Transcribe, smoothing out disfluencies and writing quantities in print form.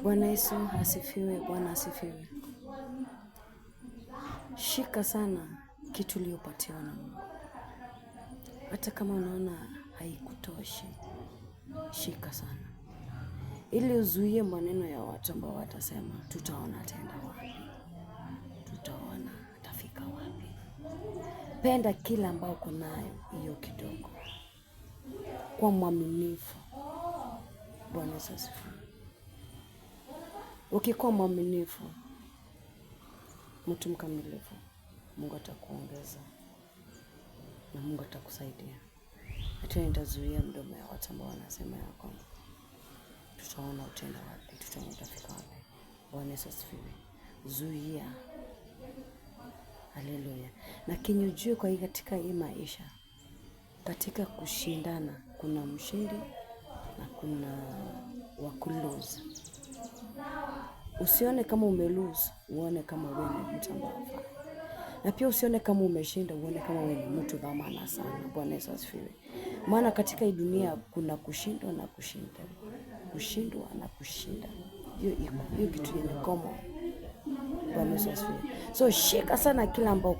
Bwana Yesu asifiwe, Bwana asifiwe. Shika sana kitu uliyopatiwa na Mungu. Hata kama unaona haikutoshi, shika sana. Ili uzuie maneno ya watu ambao watasema, tutaona ataenda wapi? Tutaona atafika wapi? Penda kila ambao uko nayo hiyo kidogo. Kwa mwaminifu. Bwana Yesu asifiwe. Ukikuwa mwaminifu, mtu mkamilifu, Mungu atakuongeza na Mungu atakusaidia. Hata nitazuia mdomo ya watu ambao wanasema ya kwamba tutaona utaenda wapi, tutaona utafika wapi. Bwana Yesu asifiwe. Zuia. Haleluya. Lakini ujue kwa katika hii maisha, katika kushindana kuna mshindi na kuna wa kulose. Usione kama umelose, uone kama wewe ni mtu ambaye unafaa. Na pia usione kama umeshinda, uone kama wewe ni mtu dhamana sana. Bwana Yesu asifiwe. Maana katika hii dunia kuna kushindwa na kushinda. Kushindwa na kushinda. Hiyo kitu ni common. Bwana Yesu asifiwe. So shika sana kila ambao